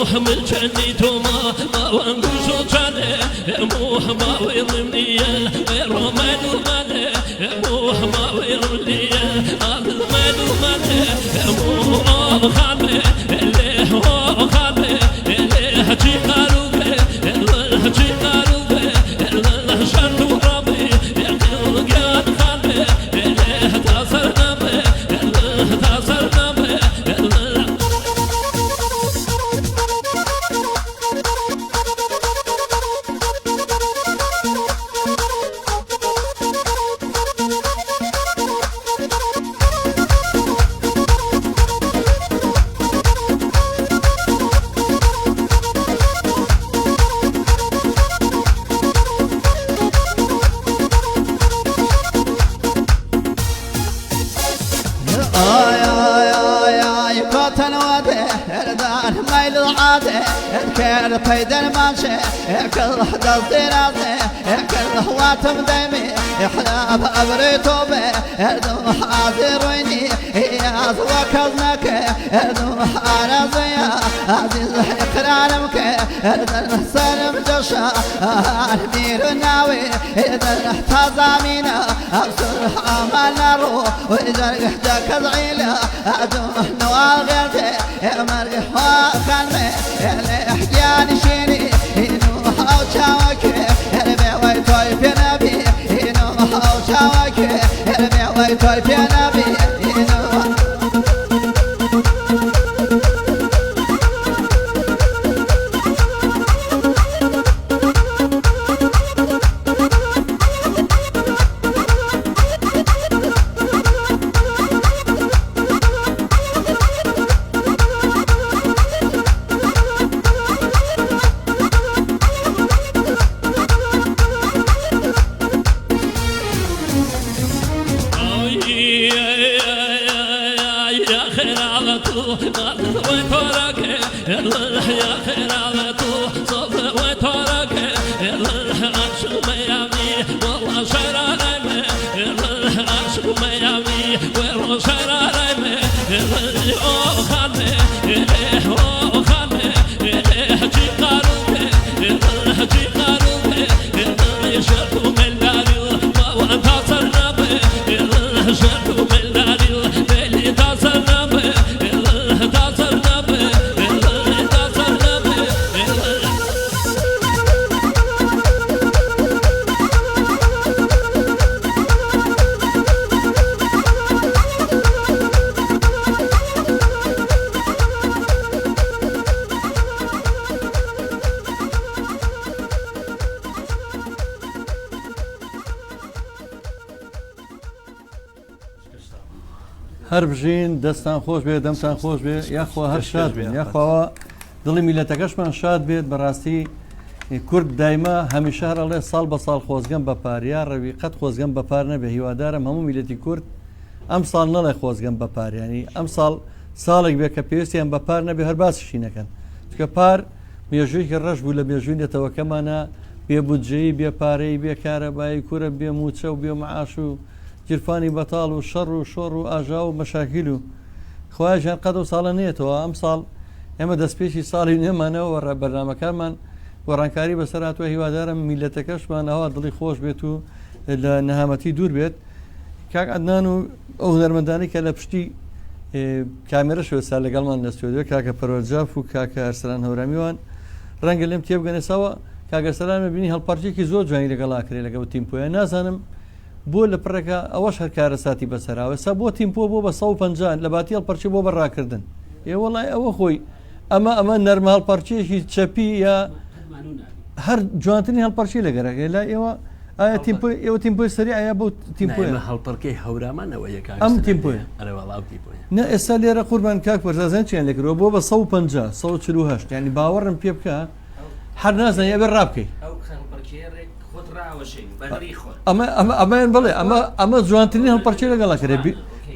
محمد جنيتو ما وانقصو جاني محمد ويضمني رماد الماني محمد ويضمني الماد الماني خامي اللي هو خامي اللي هجي قالوبي اللي هجي قالوبي اللي شرطو ربي اللي قاد خامي اللي تصل نبي اللي تصل نبي كان فايدة الماشي كل حدا صيراتي كل واتم دايمي احنا بأبريتو بي ادوح عزيرويني يا وكزنك ادوح على زيا عزيز اقرارمك ادن سلم جوشا المير الناوي ادن تازامينا ابصر عمالنا رو وإذا رحتك زعيلة ادوح نوال غيرتي مرقح وخانمي احجاني شيني إنو حاو شاوكي البي ويتوي في نبي إنو حاو شاوكي البي ويتوي في نبي هەر بژین دەستان خۆش بێ دەمتان خۆش بێ یاخوا هەر شاد بێن یاخواوە دڵی میلەتەکەشمان شاد بێت بەڕاستی کورد دایما هەمیشە هەرڵێ ساڵ بە ساڵ خۆزگەم بەپار یا ڕەوی قەت خۆزگەم بەپار نەبێ هیوادارم هەموو میلەتی کورد ئەم ساڵ نەڵێ خۆزگەم بەپار ینی ئەم ساڵ ساڵێک بێ کە پێویستیان بەپار نەبێ هەر باسیشی نەکەن چکە پار مێژوویکە ڕەش بوو لە مێژووینێتەوەکەمانە بێبودجەی بێپارەی بێکارەبایی کورە بێ موچە و بێ مەعاش و جرفانی بەتاڵ و شەڕ و شۆڕ و ئاژا و مەشاکیل و خوایژیان قەد و ساڵە نێتەوە ئەم ساڵ ئێمە دەستپێکی ساڵی نێمانەوە بەرنامەکانمان وەڕانکاری بەسەراتوە هیوادارم میلەتەکەشمان ئەوە دڵی خۆش بێت و لە نەهامەتی دوور بێت کاک عەدنان و ئەو هونەرمەندانی کە لە پشتی کامێرە شوێستا لەگەڵمان دەستێت کاکە پەروەرجاف و کاکە ئەرسلان هەورامیوان ڕەنگە لێم تێبگەنێسەوە کاگەسەلامە بینی هەڵپارچێکی زۆر جوانی لەگەڵا کرێ لەگەڵ تیمپۆیە نازانم بۆ لە پڕێکە ئەوەش هەر کارە ساتی بەسەراوە سا بۆ تیمپۆ بۆ بە 150 لە باتی هەڵپەرچی بۆ بەڕاکردن وەڵای ئەوە خۆی ئەمە نەرمە هەڵپەرچێکی چەپی یا هەر جوانترین هەڵپەرچی لەگەرەکە لای ئێوە ئایا تیمپۆی ئێوە تیمپۆی سەری ئایا بۆ تیمپۆی هەڵپەرکەی هەورامانەوە یەک ئەم تیمپۆی ئەرەوەڵاو تیمپۆی نە ئێستا لێرە قوربان کاک وەرزازان چیان لێکرەوە بۆ بە 150 148 ینی باوەڕم پێ بکە هەر نازانانی ئەبێ ڕابکەی ئەمەیان بڵێ ئەمە جوانترین هەڵپەرچێ لەگەڵاکرێ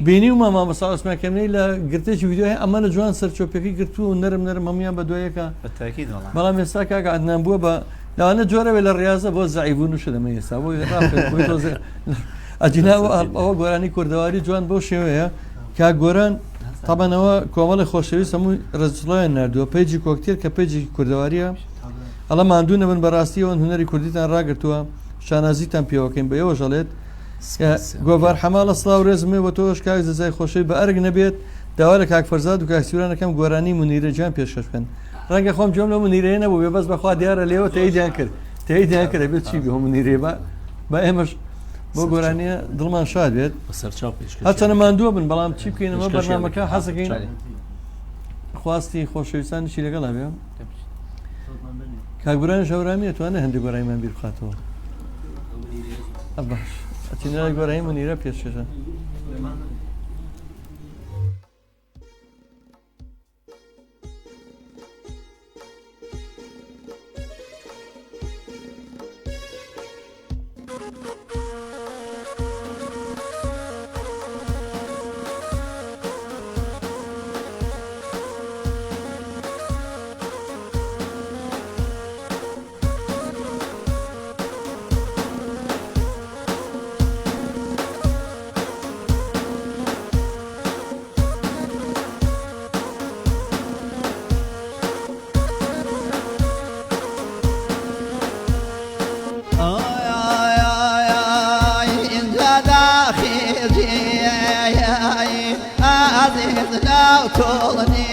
بینی و مامەسا ئۆسمانکەمنەی لە گرتێکی ویددیۆی ئەمە لە جوان سەرچۆپێکی گرتو و نەرم هەمویان بە دوایەکە بەڵام ئێستا کاکە عەدنان بووە بە لەوانە جۆرەوێ لە ڕاضە بۆ زعیبوون و شدەمە ئێستا بۆ ئەجیناوە ئەوە گۆرانی کوردەواری جوان بۆ شێوەیە کا گۆران تابانەوە کۆمەڵی خۆشەویست هەموو ڕزڵۆیان نردووە پیجی کۆکتێر کە پیجی کوردەواریە ئەڵە ماندوو نەبن بەڕاستیەوە هونەری کوردیتان ڕاگرتووە شانازیتان پێوەکەین بە ئێوە ژەڵێت گۆڤار حەماڵە سڵاو ڕێزمێ بە تۆش کاک زەزای خۆشەوی بە ئەرگ نەبێت داوا لە کاک فەرزاد و کاکسیورانەکەم گۆرانی منیرەجان پێشکەش بکەن ڕەنگە خۆم جۆم لە منیرەیە نەبوو بێ بەس بەخوا دیارە لێوە تەیدیان کرد تەیدیان کرد بێت چی بێ منیرێ بە ئێمەش بۆ گۆرانیە دڵمان شاد بێت هەچەنە ماندووە بن بەڵام چی بکەینەوە بەرنامەکە حەزەکەین خواستی خۆشەویستانیشی لەگەڵا بێ کاکبران ژەورامی ئەتوانێت هەندێک گۆراییمان بیر بخاتەوە باش ئەچینە گۆرایی منیرە پێشکەشە طولني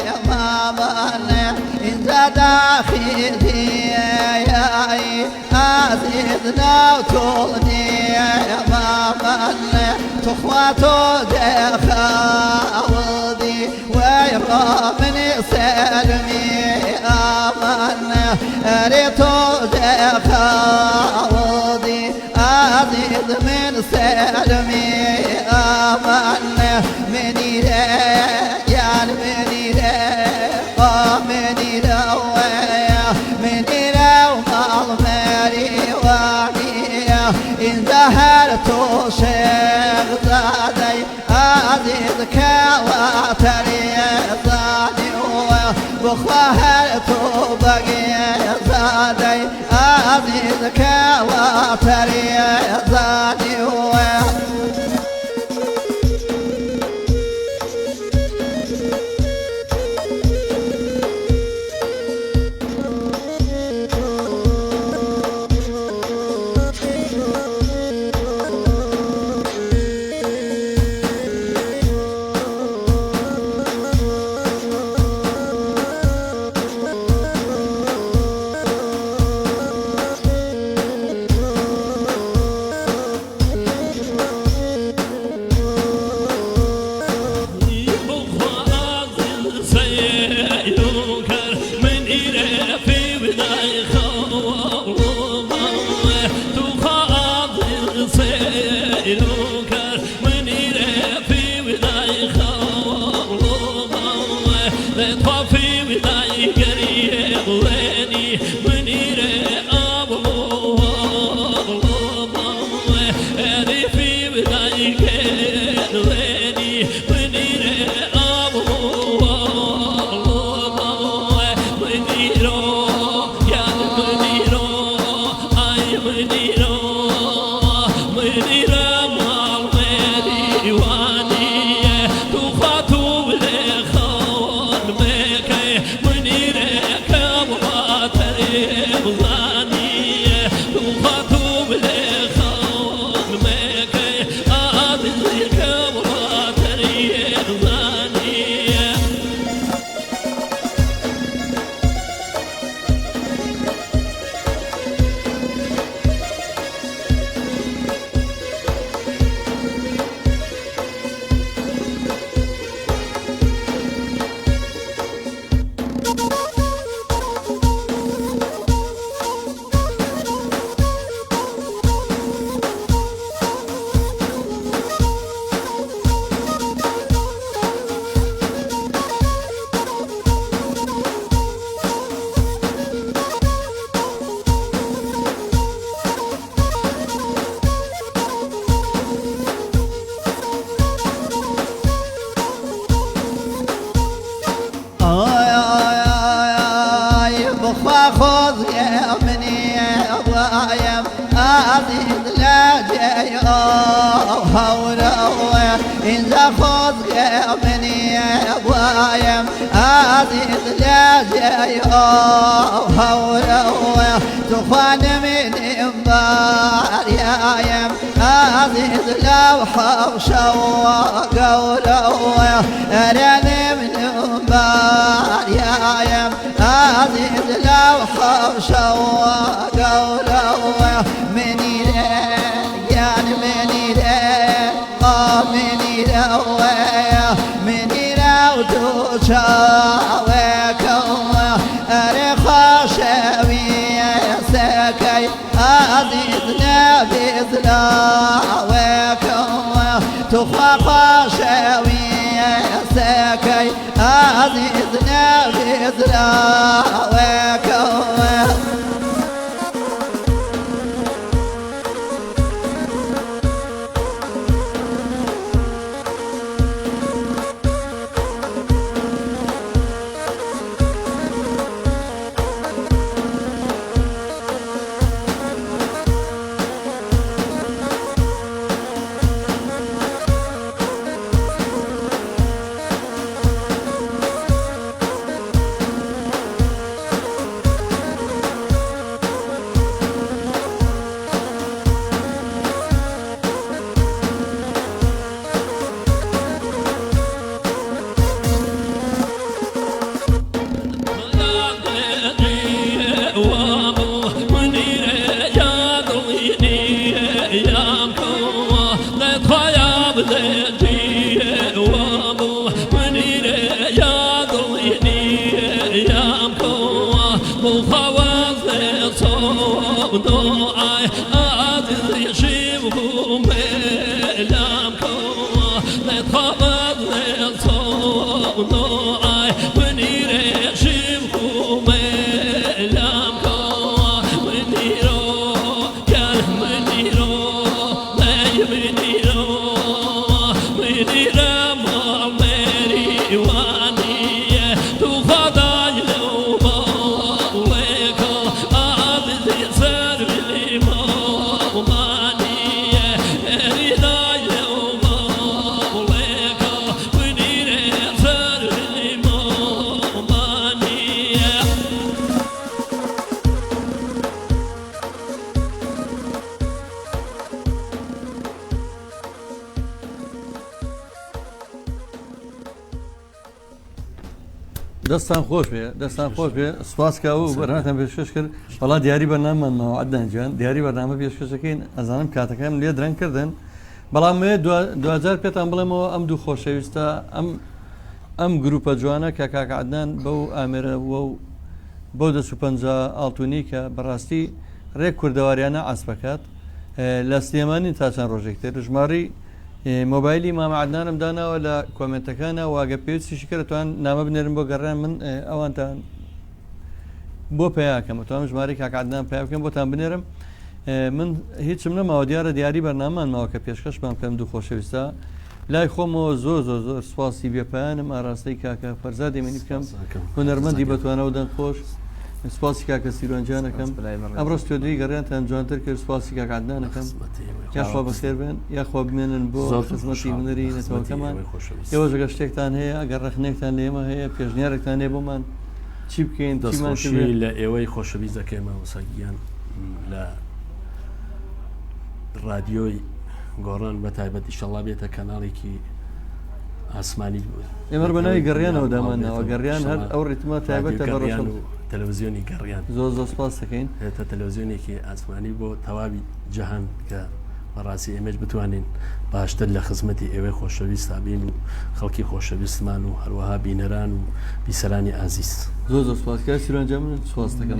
يا ماما انت داخلي يا عزيزنا وطولني يا ماما تخواتو دخاوضي ويرامني سلمي آمن ريتو دخاوضي عزيز من سلمي آمن مني تو شيخ زادي عزيز كواتري زادي وخواهرتو بقي زادي عزيز كواتري زادي هولا إذا خذ مني وايم عزيز لاجي هولا تخان من إنبار يايم عزيز لو حوشا وقولا أراني من إنبار يايم عزيز لو حوشا وقولا مني يعني مني مني مني لو تشاوكم أرخى شوي سكي عزيزنا بزلاوكم تخاقى شوي سكي عزيزنا بزلاوكم دەستان خۆش بێ دەستان خۆش بێ سوپاسکە و بەرهاتان پێشکەش کرد وڵات دیاری بەرنامەمانەوە عەدنان گیان دیاری بەرنامە پێشکەشەکەین ئەزانم کاتەکەم لێ درەنگ کردن بەڵام 2000 پێتان بڵێمەوە ئەم دوو خۆشەویستە ئەم گروپە جوانە کە کاک عەدنان بەو ئامێرە و بەو 250 ئاڵتونی کە بەڕاستی ڕێک کوردەواریانە ئاسپەکات لە سلێمانی تا چەند ڕۆژێک تر ژماری مۆبایلی مامە عەدنانم داناوە لە کۆمنتەکانە واگە پێویستیشی کردتوان نامە بنێرم بۆ گەڕیان من ئەوانتان بۆ پێیاکەم توانم ژمارە کاک عەدنان پێ بکەم بۆتان بنێرم من هیچم نەماوە دیارە دیاری بەرنامەمان ماوە کە پێشکەشمان بکەم دوو خۆشەویستە لای خۆمەوە زۆر سوپاسی بێپایانم ئاراستەی کاکە فەرزاد دەمێنی بکەم هونەرمەندی بەتوانەوە دەن خۆش سپاسی کاکە سیرۆنجانەکەم ئەمڕۆ ستۆدیۆی گەڕیانتان جوانتر کرد سپاسی کاک عەدنانەکەم یاخوا بەخێر بێن یاخوا بمێنن بۆ خزمەتی هونەری نەتەوەکەمان ئێوە جگە شتێکتان هەیە ئەگەر ڕخنێکتان لە ئێمە هەیە پێشنیارێکتان هەیە بۆمان چی بکەین دەستخۆشی لە ئێوەی خۆشەویست دەکەمە وسەگیان لە رادیۆی گۆڕان بە تایبەت ئیشەڵا بێتە کەناڵێکی ئاسمانی ئێمە بەناوی گەڕیانەوە دامانەوە گەڕیان هەر ئەو ڕیتمە تایبەتە بەڕۆژ تەلەڤیزیۆنی گەڕیان زۆر سپاس دەکەین هێتە تەلەڤیزیۆنێکی ئاسمانی بۆ تەواوی جەهان کە بەڕاستی ئێمەش بتوانین باشتر لە خزمەتی ئێوەی خۆشەویست بین و خەڵکی خۆشەویستمان و هەروەها بینەران و بیسەرانی ئازیز زۆر سپاسکار سیرۆنجا من سپاس دەکەم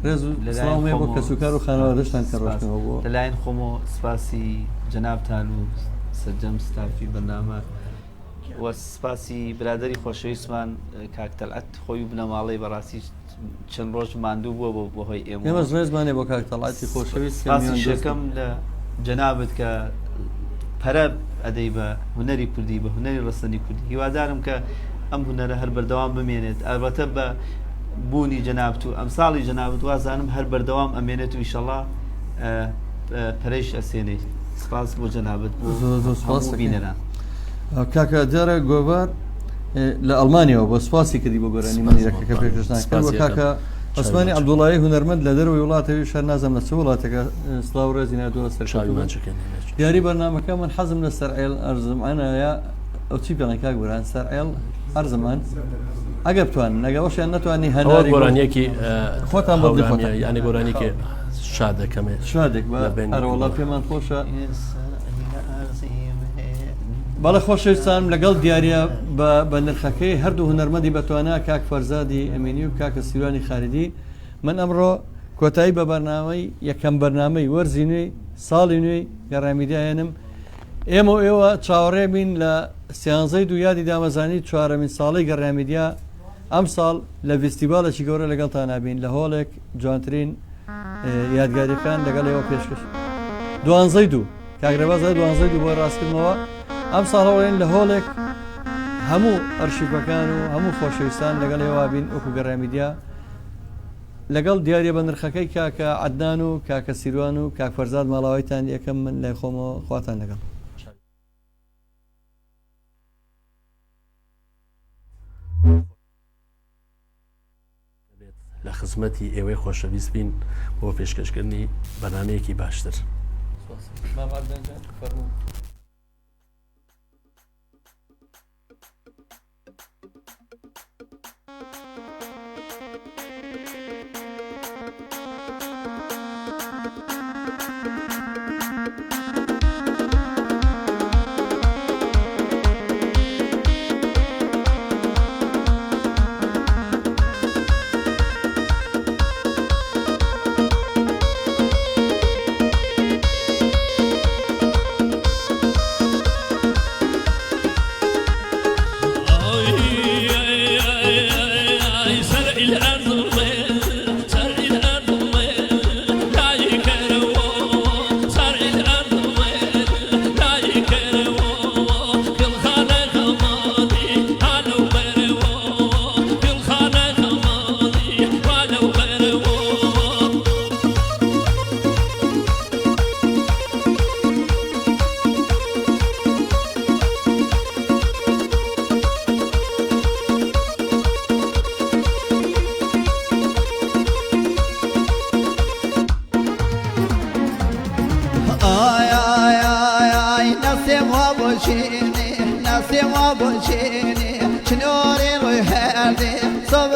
ڕێز و سڵامێ بۆ کەسوکار و خانەوادەشتان کە ڕۆشتنەوە بۆ لەلایەن خۆمەوە سپاسی جەنابتان و سەرجەم ستافی بەرنامە و سپاسی برادری خۆشەویستمان کاک تەلعەت خۆی و بنەماڵەی بەڕاستی چەند ڕۆژ ماندوو بووە بۆ هۆی ئێمەش ڕێزمانێ بۆ کاک تەلعەتی خۆشەویست سپاسی شەکەم لە جەنابەت کە پەرە ئەدەی بە هونەری کوردی بە هونەری ڕستنی کوردی هیوادارم کە ئەم هونەرە هەر بەردەوام بمێنێت ئەلبەتە بە بوونی جەنابەت و ئەمساڵی جەنابەت وازانم هەر بەردەوام ئەمێنێت و ئینشەڵا پەرەیش ئەسێنێت سپاس بۆ جەنابەت زۆر سپاس بۆ دەکەین. بینەران کاکە دیارە گۆڤار لە ئەڵمانیەوە بۆ سپاسی کردی بۆ گۆرانی منیرەکە کە پێکردان کرد بۆ کاکە عوسمانی عەبدوڵایی هونەرمەند لە دەرەوەی وڵاتەوەی شەر نازەم لە چ وڵاتێکە سڵاو ڕێزی نادووە سەر دیاری بەرنامەکە من حەزم لە سەرعێل ئەرزمانەیە ئەو چی پێڵێن کاک گۆران سەرعێل ئەرزمان ئەگە بتوانن ئەگەوەشیان نەتوانانی هەناری گۆرانیەکی خۆتان بۆ خۆتان ینی گۆرانیکە شادەکەمێ شادێک هەروەڵا پێمان خۆشە بەڵێ خۆشەویستان لەگەڵ دیارە بە نرخەکەی هەردوو هونەرمەندی بەتوانە کاک فەرزادی ئەمینی و کاکە سیروانی خاردی من ئەمڕۆ کۆتایی بە بەرنامەی یەکەم بەرنامەی وەرزی نوێی ساڵی نوێی گەڕامیدایەنم ئێمە و ئێوە چاوەڕێ بین لە سیانزەی دو یادی دامەزانی چوارەمین ساڵی گەڕامیدیا ئەم ساڵ لە فستیڤالێکی گەورە لەگەڵتان نابین لە هۆڵێک جوانترین یادگاریەکان لەگەڵ ئێوە پێشکەش دوانزەی دوو کاگرەبازە دوانزەی دوو بۆ ڕاستکردنەوە ئەم ساڵەوەین لە هۆڵێک هەموو ئەرشیفەکان و هەموو خۆشەویستان لەگەڵ ێوە بین وەکو گەڕامیدیا لەگەڵ دیارە بە نرخەکەی کاکە عەدنان و کاکە سیروان و کاک فەرزاد ماڵاوایتان یەکەم من لای خۆمەوە خواتان لەگەڵ لە خزمەتی ئێوەی خۆشەویست بین بۆ پێشکەشکردنی بەنامەیەکی باشتر.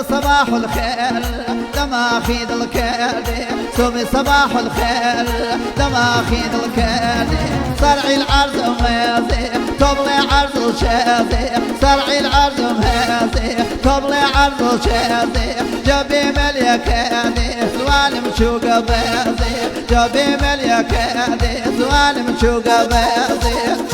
صباح الخير دماخيد الكردي صوبي صباح الخير دماخيد الكردي صرعي العرض مهزي طبلي عرض الشاذي صرعي العرض مهزي طبلي عرض الشاذي جبي مليكادي زوالم شو قبازي جبي مليكادي زوالم شو قبازي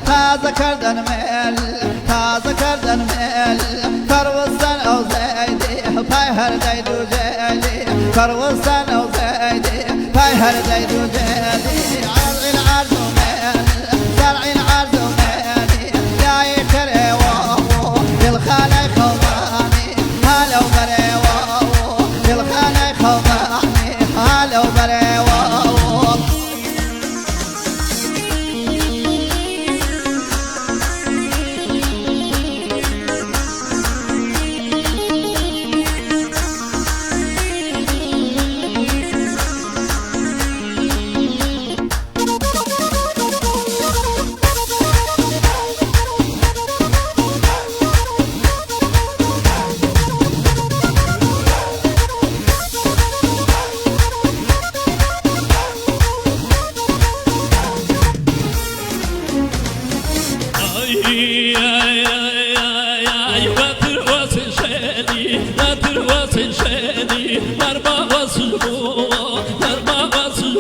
تازه کردن مل تازه کردن مل کروستن او زیدی پای هر دیدو جلی کروستن او زیدی پای هر دیدو جلی عرض العرض مل زرع العرض مل جای کره واو دلخانه خوانی هلا و بره واو دلخانه خوانی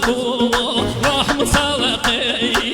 بو راح مسابقي